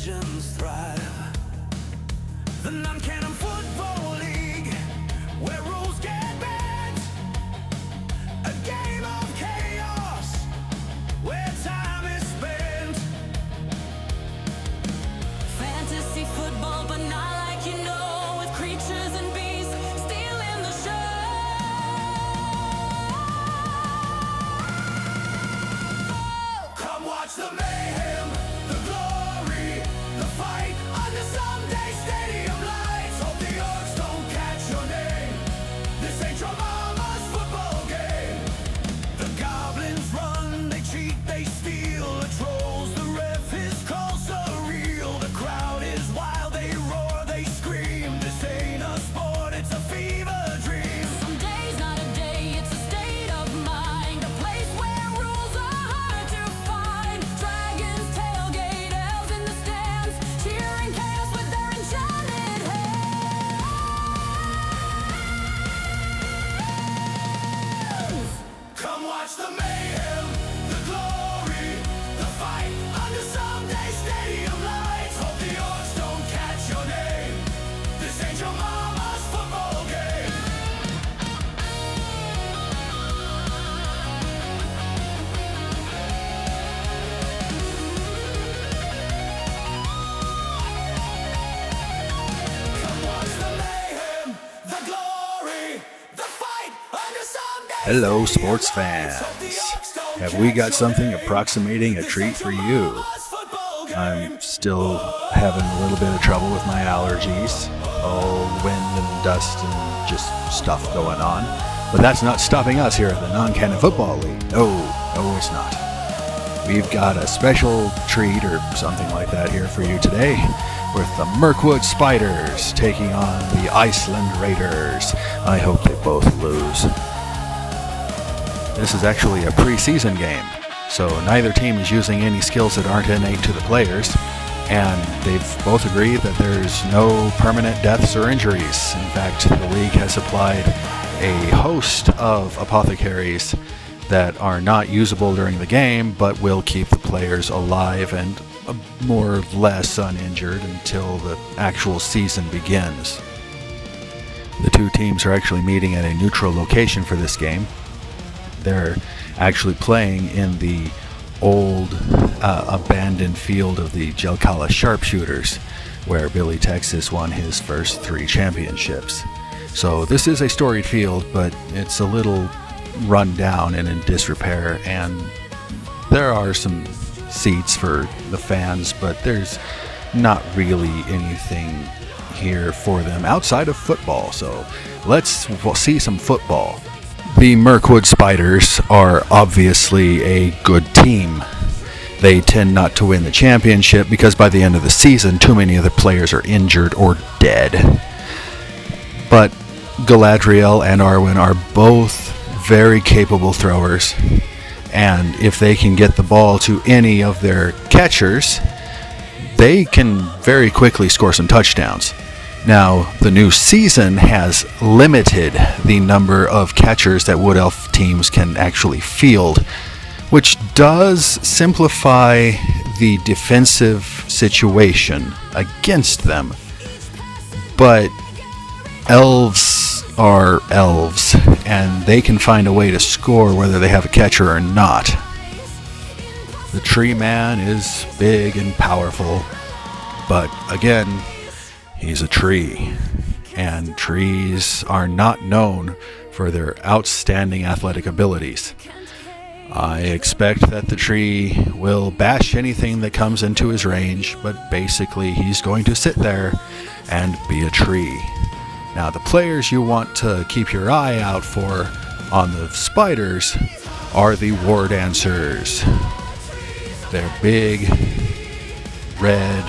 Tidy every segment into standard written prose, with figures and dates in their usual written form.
legends thrive. The non-canon football league, where rules get bent. A game of chaos, where time is spent. Fantasy football, but not like you know, with creatures and beasts stealing the show. Come watch the mayhem, the glory, the fight under someday stadium lights. Hope the Orcs don't catch your name. This ain't your mama's football game. The goblins run, they cheat, they steal. The trolls, the ref, his calls surreal. The crowd is wild, they roar, they scream. This ain't a sport, it's a fever dream. Some days not a day, it's a state of mind. A place where rules are hard to find. Dragons tailgate, elves in the stands, cheering chaos with their enchanted hands. Come watch the mayhem, the glory, the fight under someday stadium lights. Hope the Orcs don't catch your name. This ain't your mama's football game. Come watch the mayhem, the glory, the fight under someday. Hello, sports fans. Have we got something approximating a treat for you? I'm still having a little bit of trouble with my allergies. Oh, wind and dust and just stuff going on. But that's not stopping us here at the Non-Canon Football League. No, it's not. We've got a special treat or something like that here for you today with the Mirkwood Spiders taking on the Iceland Raiders. I hope they both lose. This is actually a preseason game, so neither team is using any skills that aren't innate to the players, and they've both agreed that there's no permanent deaths or injuries. In fact, the league has supplied a host of apothecaries that are not usable during the game, but will keep the players alive and more or less uninjured until the actual season begins. The two teams are actually meeting at a neutral location for this game. They're actually playing in the old abandoned field of the Jelkala Sharpshooters, where Billy Texas won his first 3 championships. So this is a storied field, but it's a little run down and in disrepair, and there are some seats for the fans, but there's not really anything here for them outside of football. So we'll see some football. The Mirkwood Spiders are obviously a good team. They tend not to win the championship because by the end of the season, too many of the players are injured or dead. But Galadriel and Arwen are both very capable throwers, and if they can get the ball to any of their catchers, they can very quickly score some touchdowns. Now, the new season has limited the number of catchers that Wood Elf teams can actually field, which does simplify the defensive situation against them. But elves are elves, and they can find a way to score whether they have a catcher or not. The tree man is big and powerful, but again, he's a tree, and trees are not known for their outstanding athletic abilities. I expect that the tree will bash anything that comes into his range, but basically he's going to sit there and be a tree. Now, the players you want to keep your eye out for on the Spiders are the War Dancers. They're big, red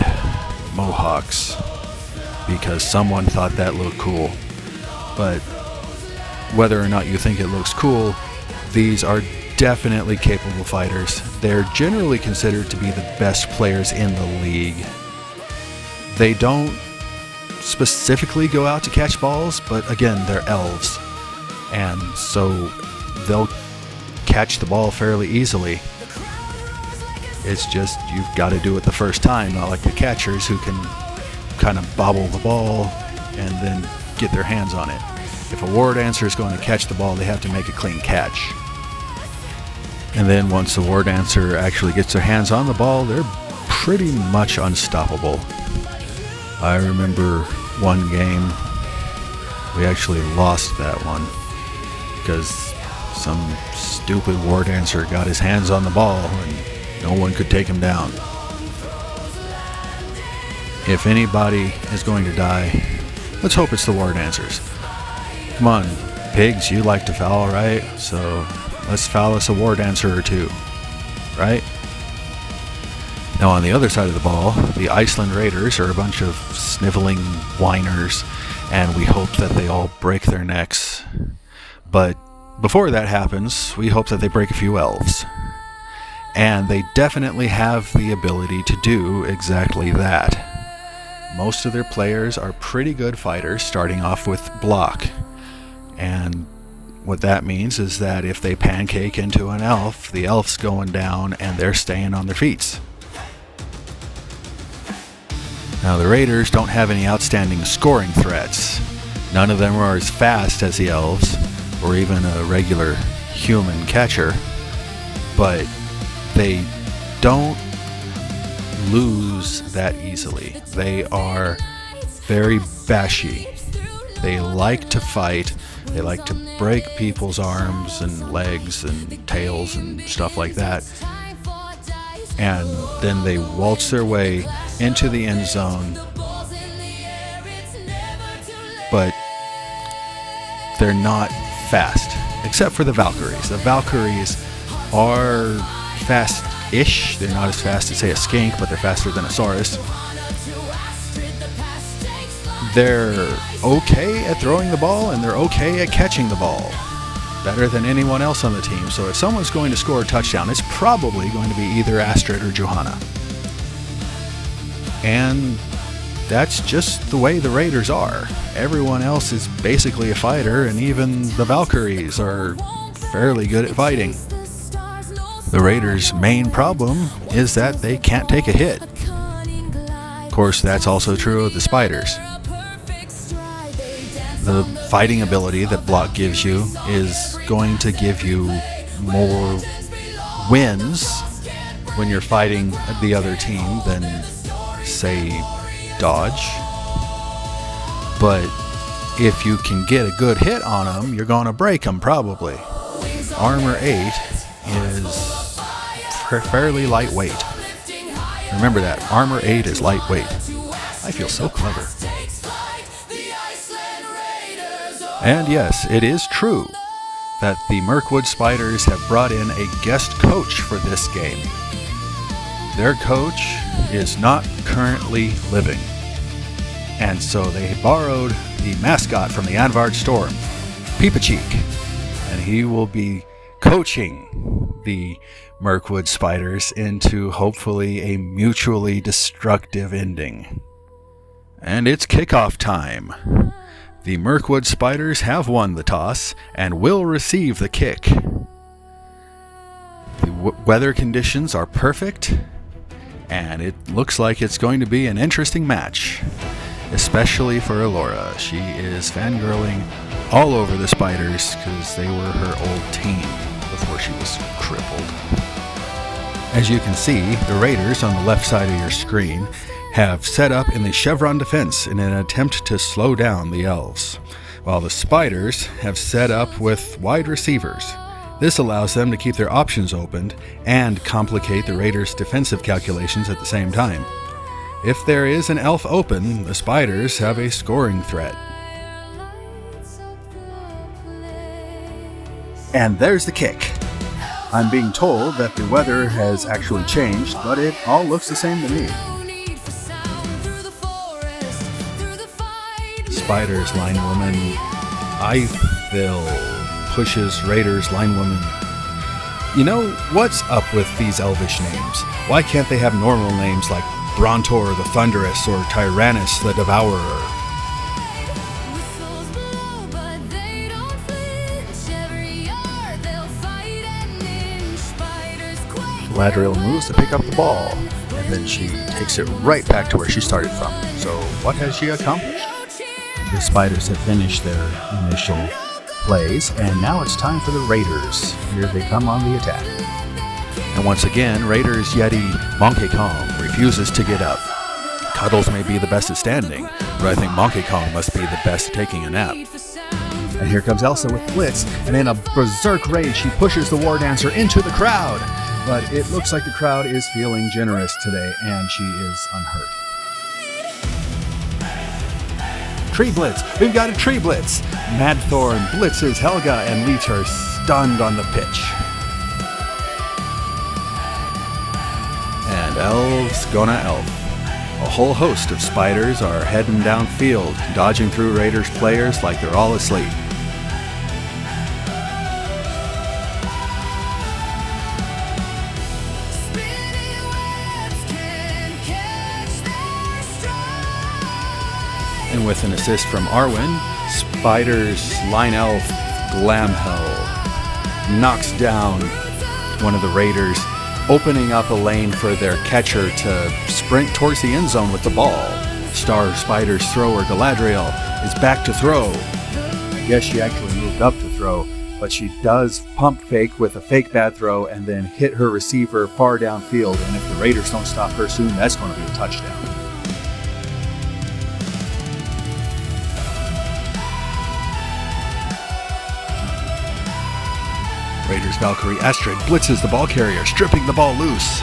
mohawks, because someone thought that looked cool. But whether or not you think it looks cool, these are definitely capable fighters. They're generally considered to be the best players in the league. They don't specifically go out to catch balls, but again, they're elves, and so they'll catch the ball fairly easily. It's just you've got to do it the first time, not like the catchers who can kind of bobble the ball and then get their hands on it. If a war dancer is going to catch the ball, they have to make a clean catch. And then once the war dancer actually gets their hands on the ball, they're pretty much unstoppable. I remember one game, we actually lost that one because some stupid war dancer got his hands on the ball and no one could take him down. If anybody is going to die, let's hope it's the war dancers. Come on, pigs, you like to foul, right? So let's foul us a war dancer or two, right? Now on the other side of the ball, the Iceland Raiders are a bunch of sniveling whiners, and we hope that they all break their necks. But before that happens, we hope that they break a few elves. And they definitely have the ability to do exactly that. Most of their players are pretty good fighters, starting off with block. And what that means is that if they pancake into an elf, the elf's going down and they're staying on their feet. Now the Raiders don't have any outstanding scoring threats. None of them are as fast as the elves, or even a regular human catcher, but they don't lose that easily. They are very bashy. They like to fight. They like to break people's arms and legs and tails and stuff like that. And then they waltz their way into the end zone. But they're not fast, except for the Valkyries. The Valkyries are fast-ish. They're not as fast as, say, a skink, but they're faster than a saurus. They're okay at throwing the ball, and they're okay at catching the ball. Better than anyone else on the team. So if someone's going to score a touchdown, it's probably going to be either Astrid or Johanna. And that's just the way the Raiders are. Everyone else is basically a fighter, and even the Valkyries are fairly good at fighting. The Raiders' main problem is that they can't take a hit. Of course, that's also true of the Spiders. The fighting ability that block gives you is going to give you more wins when you're fighting the other team than, say, dodge. But if you can get a good hit on them, you're going to break them probably. Armor 8 is fairly lightweight. Remember that, Armor 8 is lightweight. I feel so clever. And yes, it is true that the Mirkwood Spiders have brought in a guest coach for this game. Their coach is not currently living. And so they borrowed the mascot from the Anvard Storm, Peepacheek. And he will be coaching the Mirkwood Spiders into hopefully a mutually destructive ending. And it's kickoff time. The Mirkwood Spiders have won the toss and will receive the kick. The weather conditions are perfect, and it looks like it's going to be an interesting match, especially for Elora. She is fangirling all over the Spiders because they were her old team before she was crippled. As you can see, the Raiders on the left side of your screen have set up in the chevron defense in an attempt to slow down the Elves, while the Spiders have set up with wide receivers. This allows them to keep their options opened and complicate the Raiders' defensive calculations at the same time. If there is an elf open, the Spiders have a scoring threat. And there's the kick. I'm being told that the weather has actually changed, but it all looks the same to me. Spiders linewoman Ithil pushes Raiders linewoman. You know, what's up with these elvish names? Why can't they have normal names like Brontor the Thunderous or Tyrannus the Devourer? Galadriel moves to pick up the ball, and then she takes it right back to where she started from. So what has she accomplished? The Spiders have finished their initial plays, and now it's time for the Raiders. Here they come on the attack. And once again, Raiders Yeti Monkey Kong refuses to get up. Cuddles may be the best at standing, but I think Monkey Kong must be the best at taking a nap. And here comes Elsa with Blitz, and in a berserk rage, she pushes the War Dancer into the crowd. But it looks like the crowd is feeling generous today, and she is unhurt. Tree Blitz! We've got a Tree Blitz! Madthorn blitzes Helga and leaves her stunned on the pitch. And Elves gonna elf. A whole host of spiders are heading downfield, dodging through Raiders players like they're all asleep. And with an assist from Arwen, Spiders line elf Glamhell knocks down one of the Raiders, opening up a lane for their catcher to sprint towards the end zone with the ball. Star Spiders thrower Galadriel is back to throw. I guess she actually moved up to throw, but she does pump fake with a fake bad throw and then hit her receiver far downfield, and if the Raiders don't stop her soon, that's going to be a touchdown. Raiders Valkyrie Astrid blitzes the ball carrier, stripping the ball loose.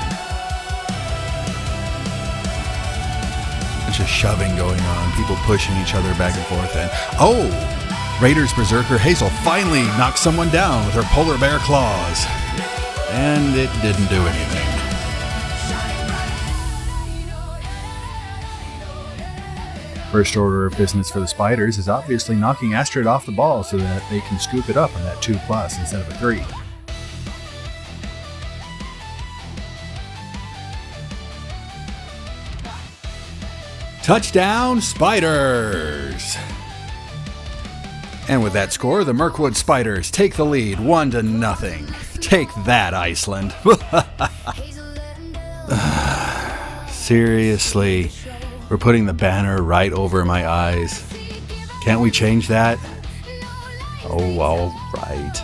There's just shoving going on, people pushing each other back and forth, and Raiders Berserker Hazel finally knocks someone down with her polar bear claws. And it didn't do anything. First order of business for the Spiders is obviously knocking Astrid off the ball so that they can scoop it up on that 2+ instead of a 3. Touchdown, Spiders! And with that score, the Mirkwood Spiders take the lead 1-0. Take that, Iceland. Seriously. We're putting the banner right over my eyes. Can't we change that? Oh, all right.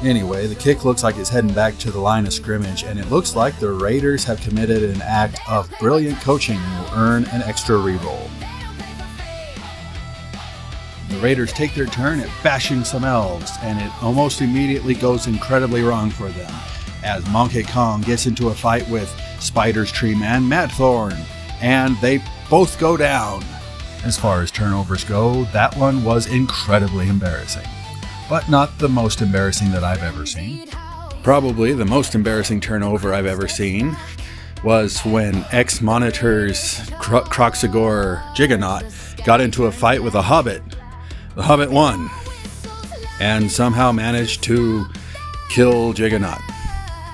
Anyway, the kick looks like it's heading back to the line of scrimmage, and it looks like the Raiders have committed an act of brilliant coaching and will earn an extra reroll. The Raiders take their turn at bashing some elves, and it almost immediately goes incredibly wrong for them, as Monkey Kong gets into a fight with Spiders tree man Madthorn, and they both go down. As far as turnovers go, that one was incredibly embarrassing, but not the most embarrassing that I've ever seen. Probably the most embarrassing turnover I've ever seen was when X-Monitor's Croxagore Jiggernaut got into a fight with a Hobbit. The Hobbit won, and somehow managed to kill Jiggernaut.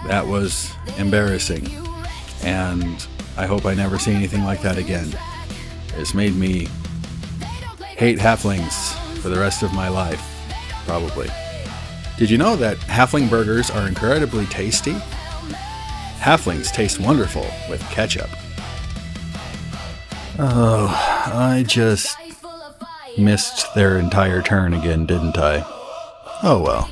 That was embarrassing. And I hope I never see anything like that again. It's made me hate halflings for the rest of my life, probably. Did you know that halfling burgers are incredibly tasty? Halflings taste wonderful with ketchup. Oh, I just missed their entire turn again, didn't I? Oh well.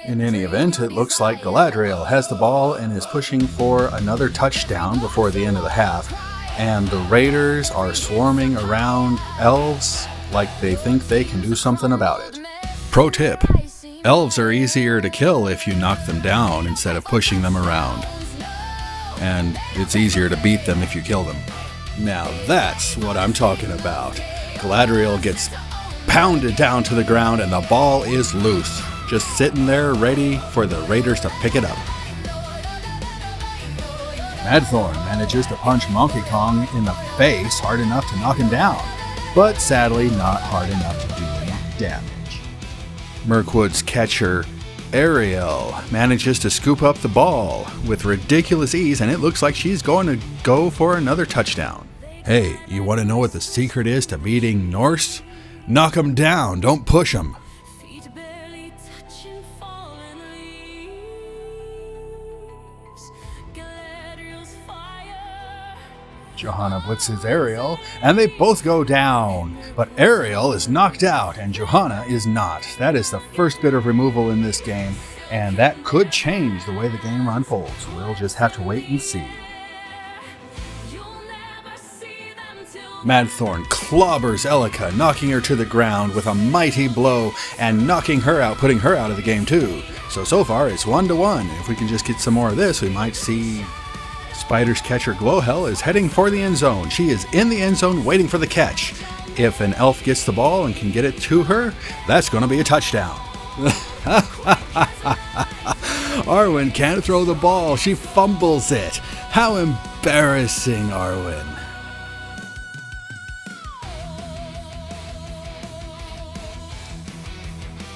In any event, it looks like Galadriel has the ball and is pushing for another touchdown before the end of the half, and the Raiders are swarming around Elves like they think they can do something about it. Pro tip: Elves are easier to kill if you knock them down instead of pushing them around. And it's easier to beat them if you kill them. Now that's what I'm talking about. Galadriel gets pounded down to the ground and the ball is loose, just sitting there ready for the Raiders to pick it up. Madthorn manages to punch Monkey Kong in the face hard enough to knock him down, but sadly not hard enough to do any damage. Mirkwood's catcher, Ariel, manages to scoop up the ball with ridiculous ease, and it looks like she's going to go for another touchdown. Hey, you want to know what the secret is to beating Norse? Knock them down, don't push them. Johanna blitzes Ariel, and they both go down. But Ariel is knocked out, and Johanna is not. That is the first bit of removal in this game, and that could change the way the game unfolds. We'll just have to wait and see. Madthorn clobbers Elika, knocking her to the ground with a mighty blow and knocking her out, putting her out of the game too. So far it's 1-1. If we can just get some more of this, we might see Spiders catcher Glowhell is heading for the end zone. She is in the end zone waiting for the catch. If an elf gets the ball and can get it to her, that's going to be a touchdown. Arwen can't throw the ball. She fumbles it. How embarrassing, Arwen.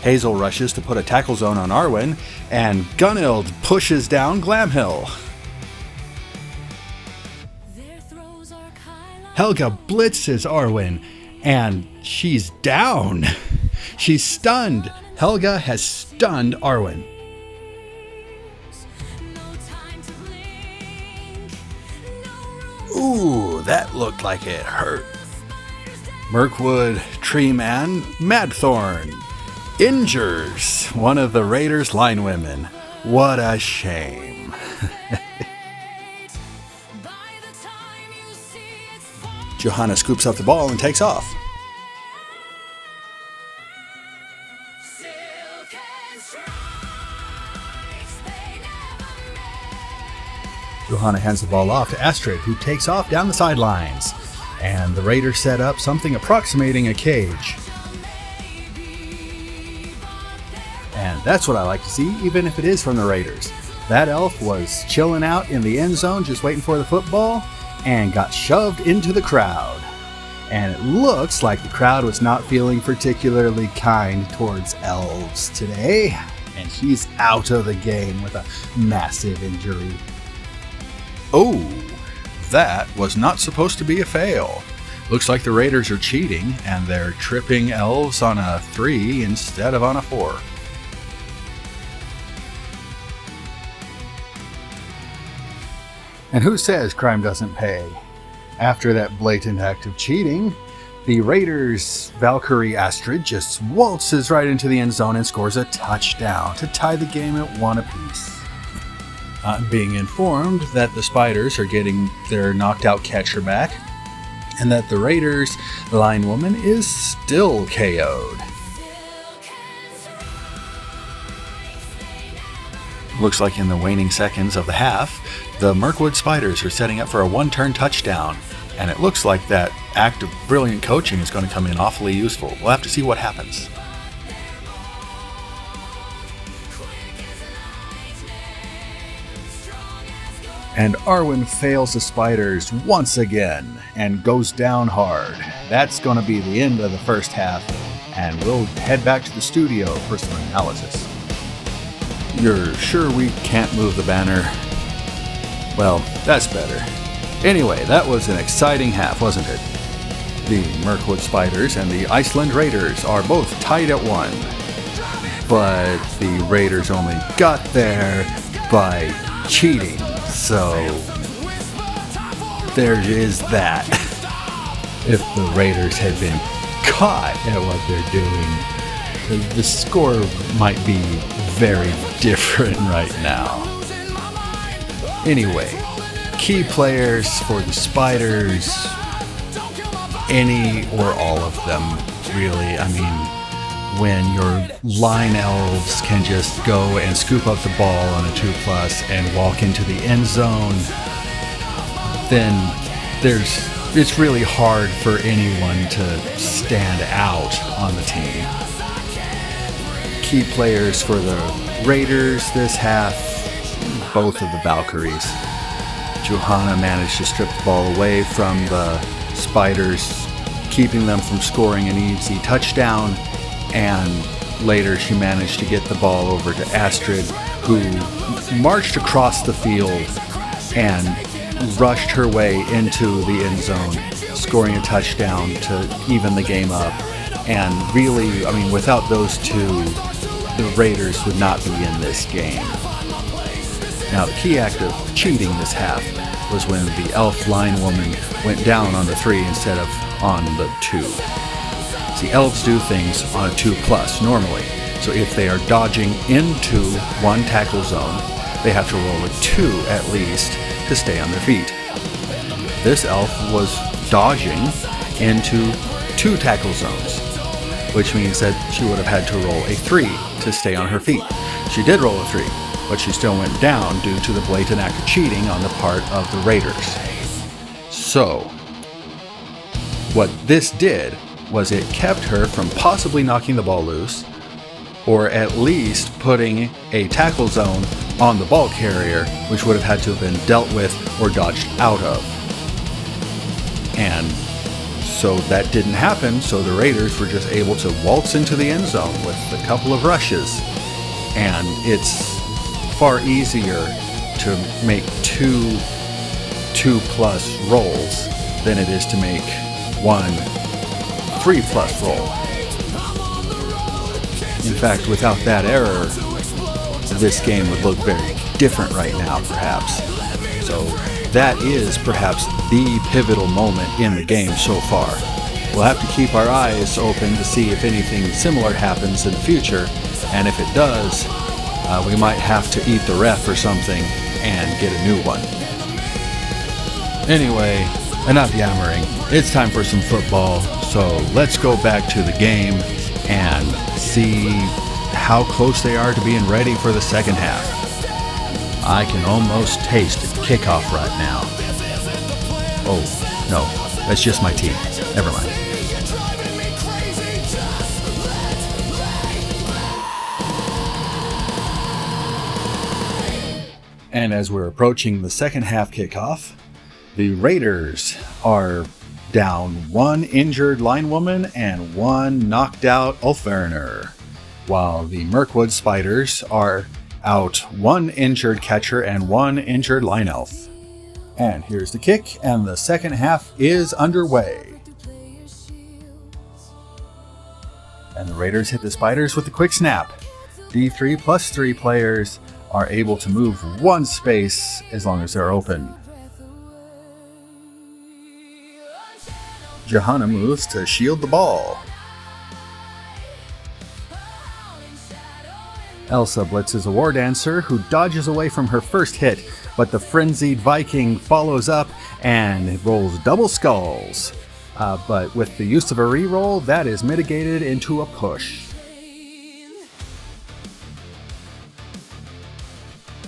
Hazel rushes to put a tackle zone on Arwen, and Gunhild pushes down Glamhill. Helga blitzes Arwen, and she's down. She's stunned. Helga has stunned Arwen. Ooh, that looked like it hurt. Mirkwood Treeman Madthorn injures one of the Raiders' linewomen. What a shame. Johanna scoops up the ball and takes off. Johanna hands the ball off to Astrid, who takes off down the sidelines. And the Raiders set up something approximating a cage. And that's what I like to see, even if it is from the Raiders. That elf was chilling out in the end zone, just waiting for the football, and got shoved into the crowd. And it looks like the crowd was not feeling particularly kind towards Elves today. And he's out of the game with a massive injury. Oh, that was not supposed to be a fail. Looks like the Raiders are cheating, and they're tripping Elves on a 3 instead of on a 4. And who says crime doesn't pay? After that blatant act of cheating, the Raiders' Valkyrie Astrid just waltzes right into the end zone and scores a touchdown to tie the game at 1 apiece. I'm being informed that the Spiders are getting their knocked out catcher back, and that the Raiders' linewoman is still KO'd. Looks like in the waning seconds of the half, the Mirkwood Spiders are setting up for a one-turn touchdown, and it looks like that act of brilliant coaching is going to come in awfully useful. We'll have to see what happens. And Arwen fails the Spiders once again and goes down hard. That's going to be the end of the first half, and we'll head back to the studio for some analysis. You're sure we can't move the banner? Well, that's better. Anyway, that was an exciting half, wasn't it? The Mirkwood Spiders and the Iceland Raiders are both tied at 1. But the Raiders only got there by cheating. So there is that. If the Raiders had been caught at what they're doing, the score might be very different right now. Anyway, key players for the Spiders, any or all of them, really. I mean, when your line elves can just go and scoop up the ball on a 2+ and walk into the end zone, then it's really hard for anyone to stand out on the team. Key players for the Raiders this half, both of the Valkyries. Johanna managed to strip the ball away from the Spiders, keeping them from scoring an easy touchdown, and later she managed to get the ball over to Astrid, who marched across the field and rushed her way into the end zone, scoring a touchdown to even the game up. And really, I mean, without those two, the Raiders would not be in this game. Now, the key act of cheating this half was when the elf line woman went down on the 3 instead of on the 2. See, elves do things on a 2+ normally, so if they are dodging into one tackle zone, they have to roll a 2 at least to stay on their feet. This elf was dodging into 2 tackle zones, which means that she would have had to roll a 3 to stay on her feet. She did roll a 3, but she still went down due to the blatant act of cheating on the part of the Raiders. So, what this did was it kept her from possibly knocking the ball loose, or at least putting a tackle zone on the ball carrier, which would have had to have been dealt with or dodged out of. And so that didn't happen, so the Raiders were just able to waltz into the end zone with a couple of rushes. And it's far easier to make 2+ rolls than it is to make 1 3+ roll. In fact, without that error, this game would look very different right now, perhaps. So that is perhaps the pivotal moment in the game so far. We'll have to keep our eyes open to see if anything similar happens in the future, and if it does, we might have to eat the ref or something and get a new one. Anyway, enough yammering. It's time for some football, so let's go back to the game and see how close they are to being ready for the second half. I can almost taste a kickoff right now. Oh, no, that's just my team. Never mind. And as we're approaching the second half kickoff, the Raiders are down 1 injured linewoman and 1 knocked out Ulfverner, while the Mirkwood Spiders are out 1 injured catcher and 1 injured line elf. And here's the kick, and the second half is underway. And the Raiders hit the Spiders with a quick snap. D3+3 players are able to move 1 space as long as they're open. Johanna moves to shield the ball. Elsa blitzes a war dancer who dodges away from her first hit, but the frenzied Viking follows up and rolls double skulls. But with the use of a reroll, that is mitigated into a push.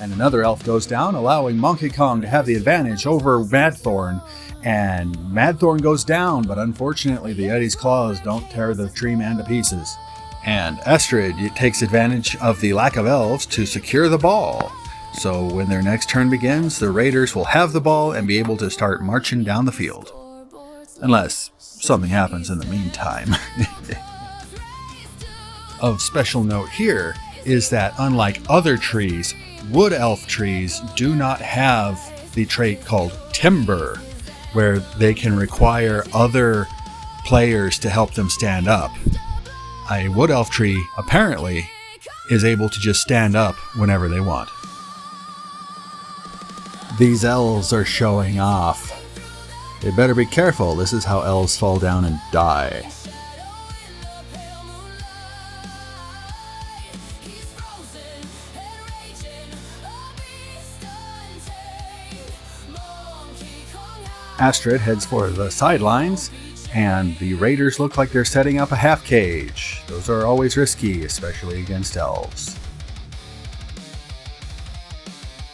And another elf goes down, allowing Monkey Kong to have the advantage over Madthorn. And Madthorn goes down, but unfortunately the Yeti's claws don't tear the tree man to pieces. And Astrid takes advantage of the lack of elves to secure the ball. So when their next turn begins, the Raiders will have the ball and be able to start marching down the field. Unless something happens in the meantime. Of special note here is that unlike other trees, wood elf trees do not have the trait called timber, where they can require other players to help them stand up. A wood elf tree, apparently, is able to just stand up whenever they want. These elves are showing off. They better be careful, this is how elves fall down and die. Astrid heads for the sidelines, and the Raiders look like they're setting up a half cage. Those are always risky, especially against elves.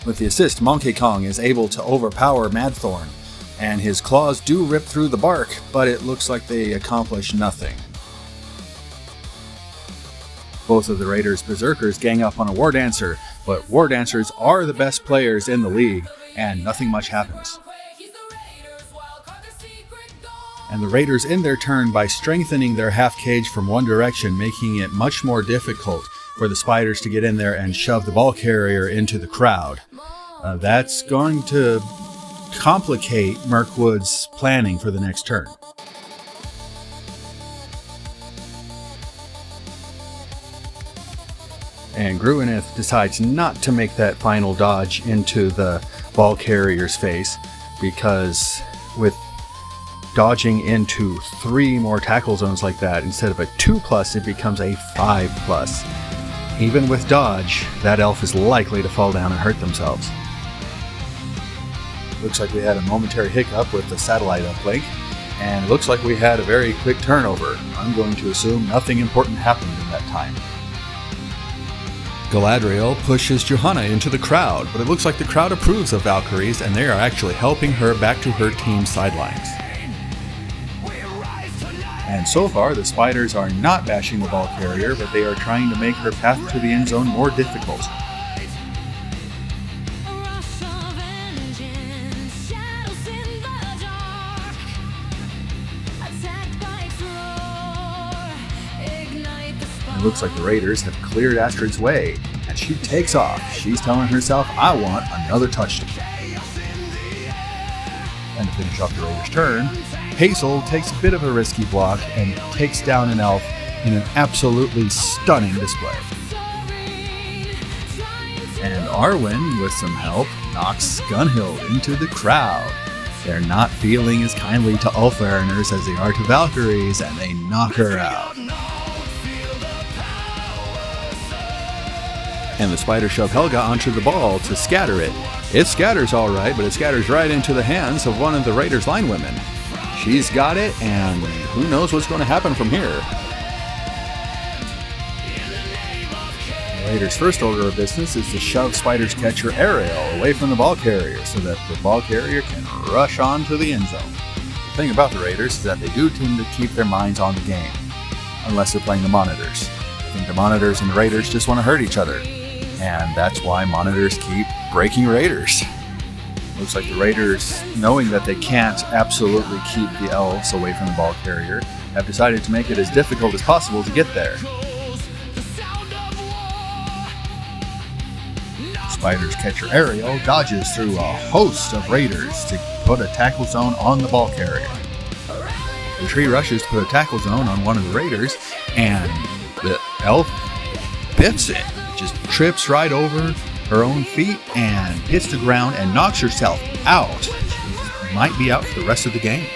With the assist, Monkey Kong is able to overpower Madthorn, and his claws do rip through the bark, but it looks like they accomplish nothing. Both of the Raiders' berserkers gang up on a war dancer, but war dancers are the best players in the league, and nothing much happens. And the Raiders end their turn by strengthening their half cage from one direction, making it much more difficult for the Spiders to get in there and shove the ball carrier into the crowd. That's going to complicate Mirkwood's planning for the next turn. And Gruenith decides not to make that final dodge into the ball carrier's face, because with dodging into 3 more tackle zones like that, instead of a 2+, it becomes a 5+. Even with dodge, that elf is likely to fall down and hurt themselves. Looks like we had a momentary hiccup with the satellite uplink, and it looks like we had a very quick turnover. I'm going to assume nothing important happened in that time. Galadriel pushes Johanna into the crowd, but it looks like the crowd approves of Valkyries, and they are actually helping her back to her team's sidelines. And so far, the Spiders are not bashing the ball carrier, but they are trying to make her path to the end zone more difficult. It looks like the Raiders have cleared Astrid's way, and she takes off. She's telling herself, I want another touchdown. And to finish off the Raiders' turn, Hazel takes a bit of a risky block and takes down an elf in an absolutely stunning display. And Arwen, with some help, knocks Gunhild into the crowd. They're not feeling as kindly to Ulfariners as they are to Valkyries, and they knock her out. And the Spider shove Helga onto the ball to scatter it. It scatters all right, but it scatters right into the hands of one of the Raiders' linewomen. She's got it, and who knows what's going to happen from here. The Raiders' first order of business is to shove Spider's catcher Ariel away from the ball carrier so that the ball carrier can rush on to the end zone. The thing about the Raiders is that they do tend to keep their minds on the game, unless they're playing the Monitors. I think the Monitors and the Raiders just want to hurt each other, and that's why Monitors keep breaking Raiders. Looks like the Raiders, knowing that they can't absolutely keep the Elves away from the ball carrier, have decided to make it as difficult as possible to get there. Spider's catcher Ariel dodges through a host of Raiders to put a tackle zone on the ball carrier. The tree rushes to put a tackle zone on one of the Raiders, and the elf biffs it. It just trips right over her own feet and hits the ground and knocks herself out. She might be out for the rest of the game.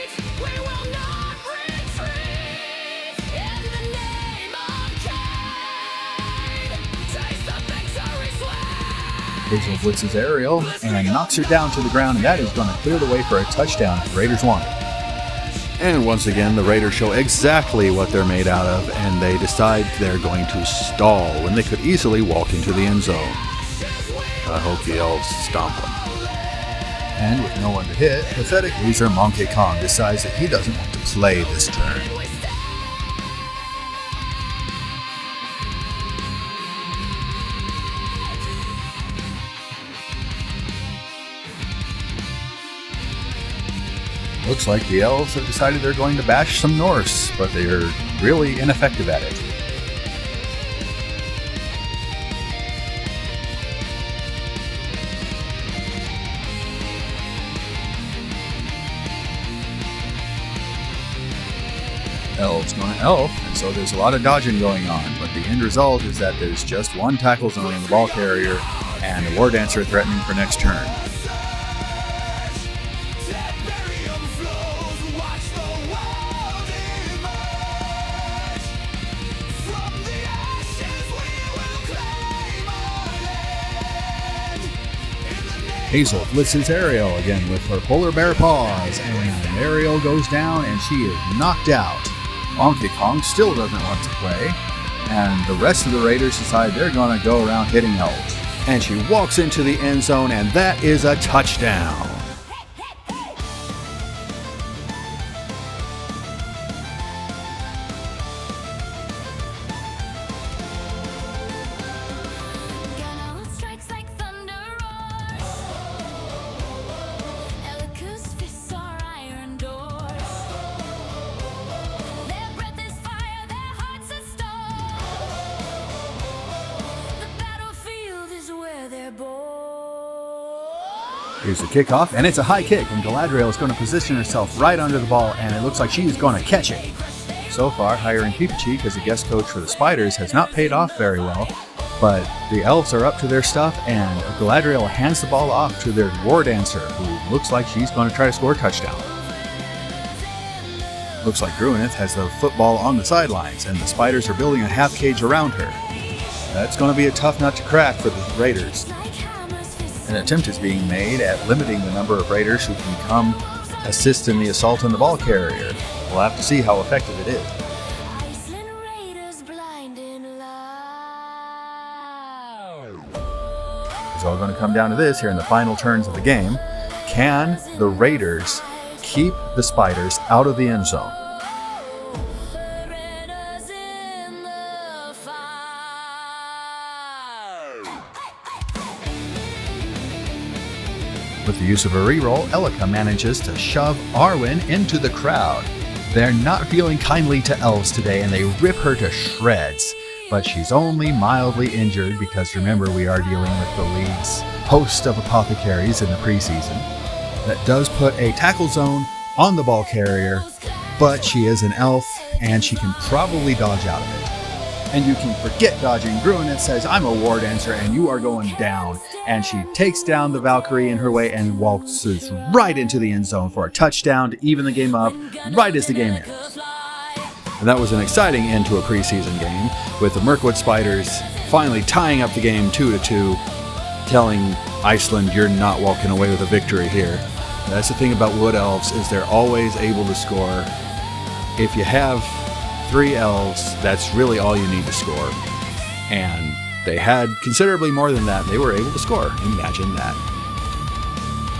Hazel blitzes Ariel and knocks her down to the ground, and that is going to clear the way for a touchdown if the Raiders want it. And once again, the Raiders show exactly what they're made out of, and they decide they're going to stall when they could easily walk into the end zone. I hope the Elves stomp them. And with no one to hit, pathetic loser Monkey Kong decides that he doesn't want to play this turn. Looks like the Elves have decided they're going to bash some Norse, but they are really ineffective at it. Elves going to elf, and so there's a lot of dodging going on, but the end result is that there's just one tackle zone in the ball carrier and a War Dancer threatening for next turn. Hazel blitzes Ariel again with her polar bear paws, and Ariel goes down and she is knocked out. Donkey Kong still doesn't want to play, and the rest of the Raiders decide they're going to go around hitting Elves. And she walks into the end zone, and that is a touchdown. Here's the kickoff, and it's a high kick, and Galadriel is going to position herself right under the ball, and it looks like she's going to catch it. So far, hiring Peepachik as a guest coach for the Spiders has not paid off very well, But the Elves are up to their stuff, and Galadriel hands the ball off to their war dancer, who looks like she's going to try to score a touchdown. Looks like Gruenith has the football on the sidelines, and the Spiders are building a half cage around her. That's going to be a tough nut to crack for the Raiders. An attempt is being made at limiting the number of Raiders who can come assist in the assault on the ball carrier. We'll have to see how effective it is. Iceland Raiders blinding loud. It's all going to come down to this here in the final turns of the game. Can the Raiders keep the Spiders out of the end zone? Raiders in the fire. With the use of a reroll, Elika manages to shove Arwen into the crowd. They're not feeling kindly to Elves today, and they rip her to shreds. But she's only mildly injured because, remember, we are dealing with the league's host of apothecaries in the preseason. That does put a tackle zone on the ball carrier, but she is an elf, and she can probably dodge out of it. And you can forget dodging. Gruenith says, I'm a war dancer, and you are going down. And she takes down the Valkyrie in her way and waltzes right into the end zone for a touchdown to even the game up right as the game ends. And that was an exciting end to a preseason game, with the Mirkwood Spiders finally tying up the game 2-2, telling Iceland, you're not walking away with a victory here. And that's the thing about Wood Elves, is they're always able to score. If you have 3 Elves, that's really all you need to score. And they had considerably more than that. They were able to score. Imagine that.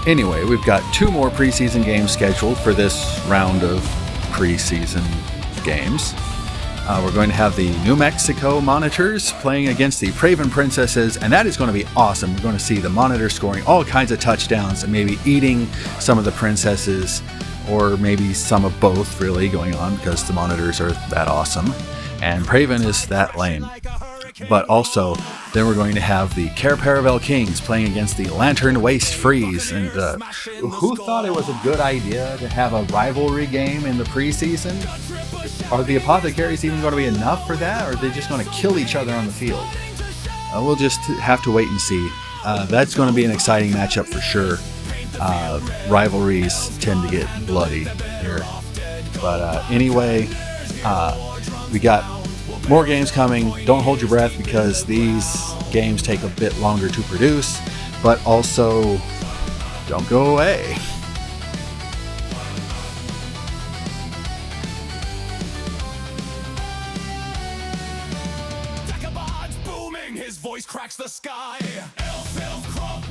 Anyway, we've got 2 more preseason games scheduled for this round of preseason games. We're going to have the New Mexico Monitors playing against the Praven Princesses, and that is going to be awesome. We're going to see the Monitors scoring all kinds of touchdowns and maybe eating some of the Princesses, or maybe some of both really going on, because the Monitors are that awesome and Praven is that lame. But also, then we're going to have the Care Paravel Kings playing against the Lantern Waste Freeze. And who thought it was a good idea to have a rivalry game in the preseason? Are the Apothecaries even going to be enough for that, or are they just going to kill each other on the field? We'll just have to wait and see. That's going to be an exciting matchup for sure. Rivalries tend to get bloody here. But anyway, we got more games coming. Don't hold your breath, because these games take a bit longer to produce, but also don't go away. Booming, his voice cracks the sky. Elf, elf, crop,